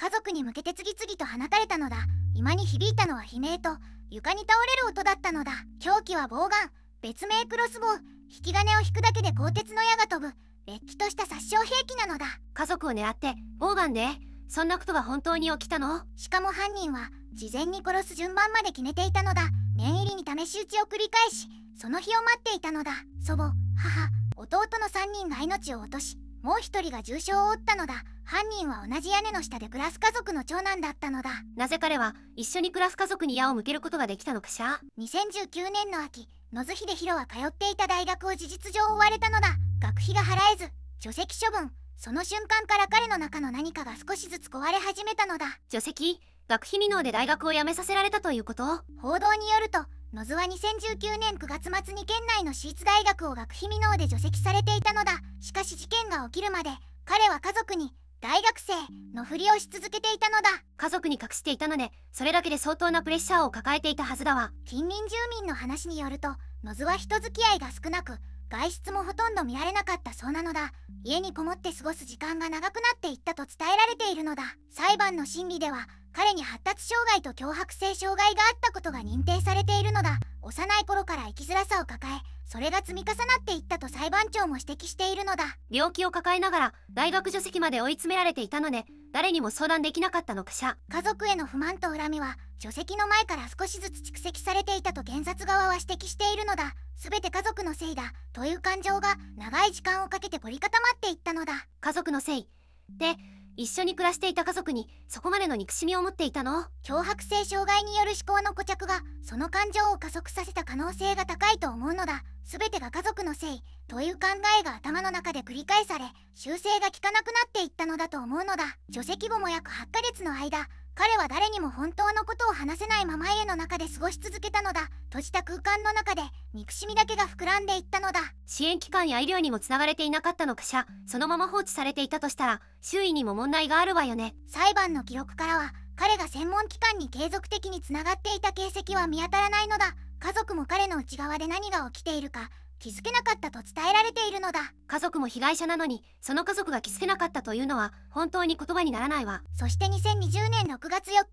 家族に向けて次々と放たれたのだ。居間に響いたのは悲鳴と床に倒れる音だったのだ。凶器はボウガン、別名クロスボウ。引き金を引くだけで鋼鉄の矢が飛ぶれっきとした殺傷兵器なのだ。家族を狙ってボウガンで、そんなことが本当に起きたの？しかも犯人は事前に殺す順番まで決めていたのだ。念入りに試し撃ちを繰り返し、その日を待っていたのだ。祖母、母、弟の3人が命を落とし、もう1人が重傷を負ったのだ。犯人は同じ屋根の下で暮らす家族の長男だったのだ。なぜ彼は一緒に暮らす家族に矢を向けることができたのかしら。2019年の秋、野津秀弘は通っていた大学を事実上追われたのだ。学費が払えず除籍処分。その瞬間から彼の中の何かが少しずつ壊れ始めたのだ。除籍、学費未納で大学を辞めさせられたということ？報道によると、野津は2019年9月末に県内の私立大学を学費未納で除籍されていたのだ。しかし事件が起きるまで彼は家族に大学生のふりをし続けていたのだ。家族に隠していたので、それだけで相当なプレッシャーを抱えていたはずだわ。近隣住民の話によると、野津は人付き合いが少なく、外出もほとんど見られなかったそうなのだ。家にこもって過ごす時間が長くなっていったと伝えられているのだ。裁判の審理では彼に発達障害と強迫性障害があったことが認定されているのだ。幼い頃から生きづらさを抱え、それが積み重なっていったと裁判長も指摘しているのだ。病気を抱えながら大学除籍まで追い詰められていたので、誰にも相談できなかったのかしら。家族への不満と恨みは除籍の前から少しずつ蓄積されていたと検察側は指摘しているのだ。全て家族のせいだという感情が長い時間をかけて凝り固まっていったのだ。家族のせいで、一緒に暮らしていた家族にそこまでの憎しみを持っていたの？強迫性障害による思考の固着がその感情を加速させた可能性が高いと思うのだ。全てが家族のせいという考えが頭の中で繰り返され、修正が効かなくなっていったのだと思うのだ。除籍後も約8ヶ月の間、彼は誰にも本当のことを話せないまま家の中で過ごし続けたのだ。閉じた空間の中で憎しみだけが膨らんでいったのだ。支援機関や医療にもつながれていなかったのかしら。そのまま放置されていたとしたら周囲にも問題があるわよね。裁判の記録からは彼が専門機関に継続的につながっていた形跡は見当たらないのだ。家族も彼の内側で何が起きているか気づけなかったと伝えられているのだ。家族も被害者なのに、その家族が気づけなかったというのは本当に言葉にならないわ。そして2020年6月4日、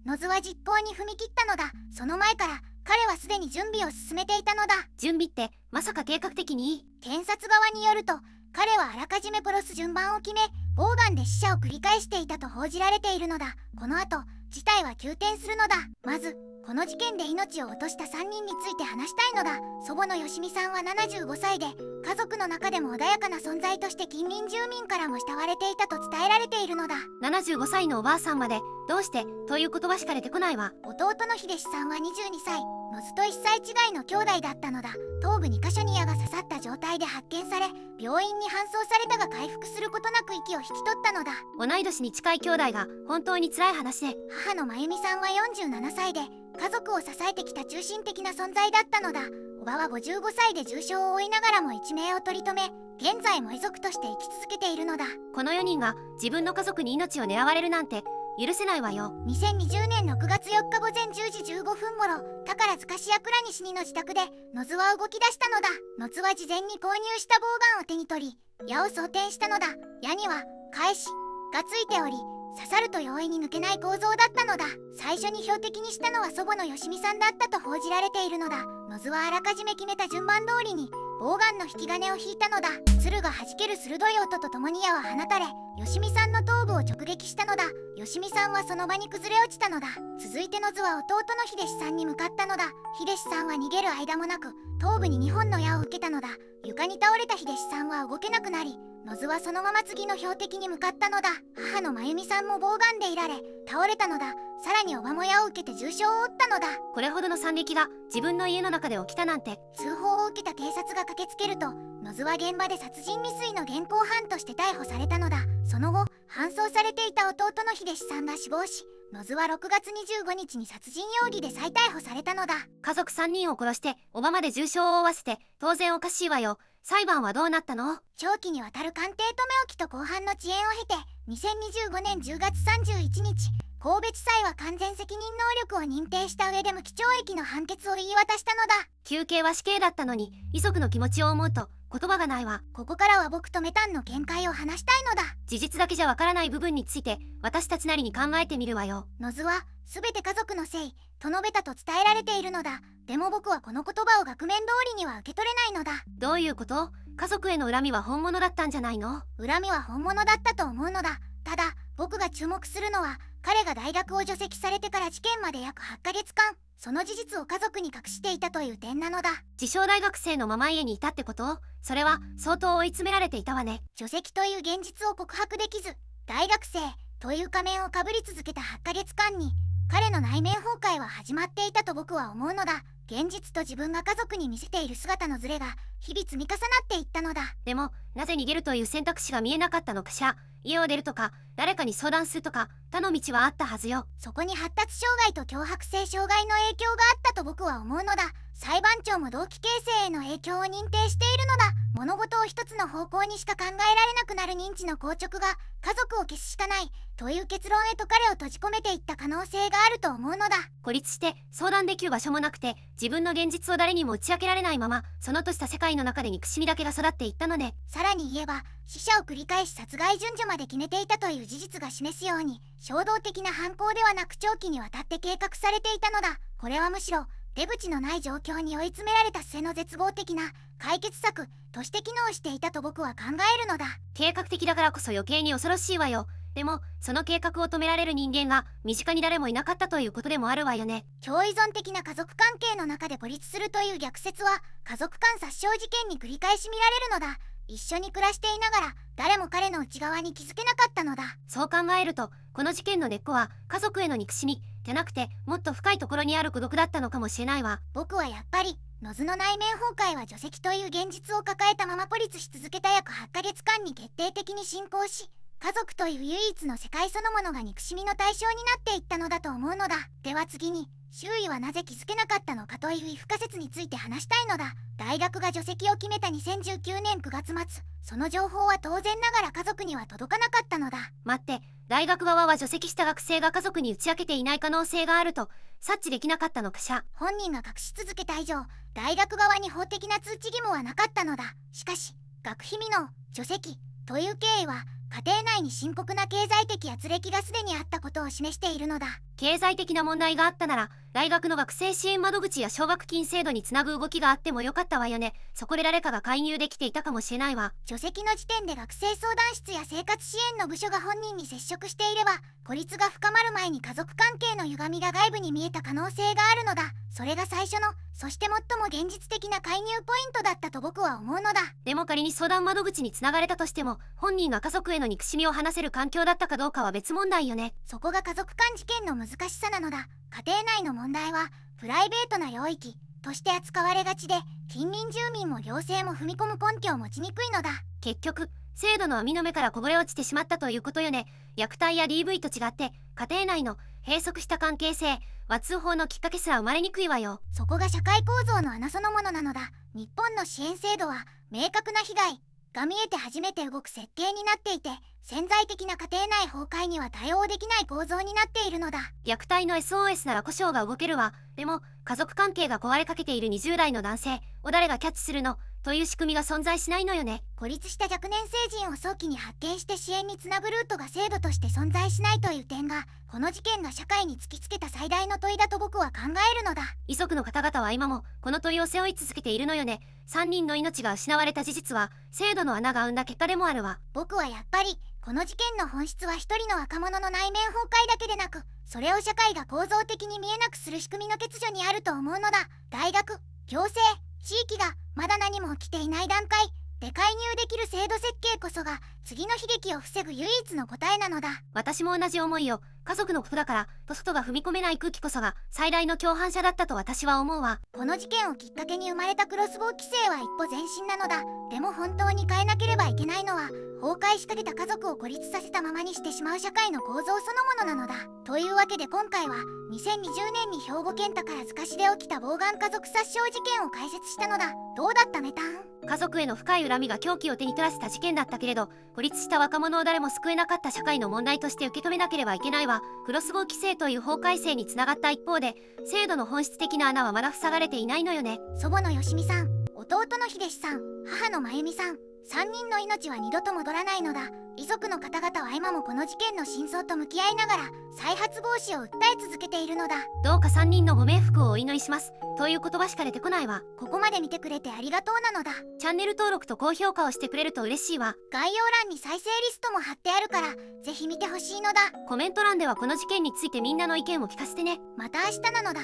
野津は実行に踏み切ったのだ。その前から彼はすでに準備を進めていたのだ。準備ってまさか計画的に？検察側によると、彼はあらかじめ殺す順番を決め、ボウガンで死者を繰り返していたと報じられているのだ。この後事態は急転するのだ。まずこの事件で命を落とした3人について話したいのだ。祖母の吉美さんは75歳で、家族の中でも穏やかな存在として近隣住民からも慕われていたと伝えられているのだ。75歳のおばあさんまでどうしてという言葉しか出てこないわ。弟の秀志さんは22歳、野津と1歳違いの兄弟だったのだ。頭部2カ所に矢が刺さった状態で発見され、病院に搬送されたが回復することなく息を引き取ったのだ。同い年に近い兄弟が本当に辛い話で、母の真由美さんは47歳で、家族を支えてきた中心的な存在だったのだ。おばは55歳で重傷を負いながらも一命を取り留め、現在も遺族として生き続けているのだ。この4人が自分の家族に命を狙われるなんて許せないわよ。2020年6月4日午前10時15分頃、宝塚市や倉西2の自宅で野津は動き出したのだ。野津は事前に購入したボウガンを手に取り、矢を装填したのだ。矢には返しがついており、刺さると容易に抜けない構造だったのだ。最初に標的にしたのは祖母の吉美さんだったと報じられているのだ。野津はあらかじめ決めた順番通りにボウガンの引き金を引いたのだ。鶴が弾ける鋭い音とともに矢は放たれ、吉美さんの頭部を直撃したのだ。吉美さんはその場に崩れ落ちたのだ。続いて野津は弟の秀志さんに向かったのだ。秀志さんは逃げる間もなく頭部に2本の矢を受けたのだ。床に倒れた秀志さんは動けなくなり、野津はそのまま次の標的に向かったのだ。母の真由美さんもボウガンでいられ倒れたのだ。さらにおばも矢を受けて重傷を負ったのだ。これほどの惨劇が自分の家の中で起きたなんて。通報を受けた警察が駆けつけると、野津は現場で殺人未遂の現行犯として逮捕されたのだ。その後搬送されていた弟の秀志さんが死亡し、野津は6月25日に殺人容疑で再逮捕されたのだ。家族3人を殺しておばまで重傷を負わせて当然おかしいわよ。裁判はどうなったの？長期にわたる鑑定留め置きと公判の遅延を経て、2025年10月31日、神戸地裁は完全責任能力を認定した上で無期懲役の判決を言い渡したのだ。求刑は死刑だったのに、遺族の気持ちを思うと言葉がないわ。ここからは僕とメタンの見解を話したいのだ。事実だけじゃわからない部分について私たちなりに考えてみるわよ。ノズは全て家族のせいと述べたと伝えられているのだ。でも僕はこの言葉を額面通りには受け取れないのだ。どういうこと？家族への恨みは本物だったんじゃないの？恨みは本物だったと思うのだ。ただ僕が注目するのは彼が大学を除籍されてから事件まで約8ヶ月間その事実を家族に隠していたという点なのだ。自称大学生のまま家にいたってこと？それは相当追い詰められていたわね。除籍という現実を告白できず大学生という仮面をかぶり続けた8ヶ月間に彼の内面崩壊は始まっていたと僕は思うのだ。現実と自分が家族に見せている姿のズレが日々積み重なっていったのだ。でもなぜ逃げるという選択肢が見えなかったのかしら。家を出るとか誰かに相談するとか他の道はあったはずよ。そこに発達障害と強迫性障害の影響があったと僕は思うのだ。裁判長も動機形成への影響を認定しているのだ。物事を一つの方向にしか考えられなくなる認知の硬直が家族を消すしかないという結論へと彼を閉じ込めていった可能性があると思うのだ。孤立して相談できる場所もなくて自分の現実を誰にも打ち明けられないままその閉じた世界の中で憎しみだけが育っていったのね。さらに言えば死者を繰り返し殺害順序まで決めていたという事実が示すように衝動的な犯行ではなく長期にわたって計画されていたのだ。これはむしろ出口のない状況に追い詰められた末の絶望的な解決策として機能していたと僕は考えるのだ。計画的だからこそ余計に恐ろしいわよ。でもその計画を止められる人間が身近に誰もいなかったということでもあるわよね。共依存的な家族関係の中で孤立するという逆説は家族間殺傷事件に繰り返し見られるのだ。一緒に暮らしていながら誰も彼の内側に気づけなかったのだ。そう考えるとこの事件の根っこは家族への憎しみじゃなくてもっと深いところにある孤独だったのかもしれないわ。僕はやっぱりノズの内面崩壊は除籍という現実を抱えたまま孤立し続けた約8ヶ月間に決定的に進行し家族という唯一の世界そのものが憎しみの対象になっていったのだと思うのだ。では次に周囲はなぜ気づけなかったのかという不可説について話したいのだ。大学が除籍を決めた2019年9月末その情報は当然ながら家族には届かなかったのだ。待って、大学側は除籍した学生が家族に打ち明けていない可能性があると察知できなかったのかしら。本人が隠し続けた以上大学側に法的な通知義務はなかったのだ。しかし学費未納除籍という経緯は家庭内に深刻な経済的圧力がすでにあったことを示しているのだ。経済的な問題があったなら大学の学生支援窓口や奨学金制度につなぐ動きがあってもよかったわよね。そこで誰かが介入できていたかもしれないわ。除籍の時点で学生相談室や生活支援の部署が本人に接触していれば孤立が深まる前に家族関係の歪みが外部に見えた可能性があるのだ。それが最初のそして最も現実的な介入ポイントだったと僕は思うのだ。でも仮に相談窓口につながれたとしても本人が家族への憎しみを話せる環境だったかどうかは別問題よね。そこが家族間事件の難しさなのだ。家庭内の問題はプライベートな領域として扱われがちで近隣住民も行政も踏み込む根拠を持ちにくいのだ。結局制度の網の目からこぼれ落ちてしまったということよね。虐待や DV と違って家庭内の閉塞した関係性は通報のきっかけすら生まれにくいわよ。そこが社会構造の穴そのものなのだ。日本の支援制度は明確な被害が見えて初めて動く設計になっていて潜在的な家庭内崩壊には対応できない構造になっているのだ。虐待の SOS なら故障が動けるわ。でも家族関係が壊れかけている20代の男性を誰がキャッチするのという仕組みが存在しないのよね。孤立した若年成人を早期に発見して支援につなぐルートが制度として存在しないという点がこの事件が社会に突きつけた最大の問いだと僕は考えるのだ。遺族の方々は今もこの問いを背負い続けているのよね。3人の命が失われた事実は制度の穴が生んだ結果でもあるわ。僕はやっぱりこの事件の本質は一人の若者の内面崩壊だけでなくそれを社会が構造的に見えなくする仕組みの欠如にあると思うのだ。大学、行政、地域がまだ何も起きていない段階で介入できる制度設計こそが次の悲劇を防ぐ唯一の答えなのだ。私も同じ思いよ。家族のことだからと外が踏み込めない空気こそが最大の共犯者だったと私は思うわ。この事件をきっかけに生まれたクロスボウ規制は一歩前進なのだ。でも本当に変えなければいけないのは崩壊しかけた家族を孤立させたままにしてしまう社会の構造そのものなのだ。というわけで今回は2020年に兵庫県宝塚市で起きた妨害家族殺傷事件を解説したのだ。どうだったメタン？家族への深い恨みが狂気を手に取らせた事件だったけれど孤立した若者を誰も救えなかった社会の問題として受け止めなければいけないわ。クロスボウ規制という法改正につながった一方で制度の本質的な穴はまだ塞がれていないのよね。祖母のよしみさん、夫弟の秀さん、母の真由美さん、3人の命は二度と戻らないのだ。遺族の方々は今もこの事件の真相と向き合いながら再発防止を訴え続けているのだ。どうか3人のご冥福をお祈りしますという言葉しか出てこないわ。ここまで見てくれてありがとうなのだ。チャンネル登録と高評価をしてくれると嬉しいわ。概要欄に再生リストも貼ってあるからぜひ見てほしいのだ。コメント欄ではこの事件についてみんなの意見を聞かせてね。また明日なのだ。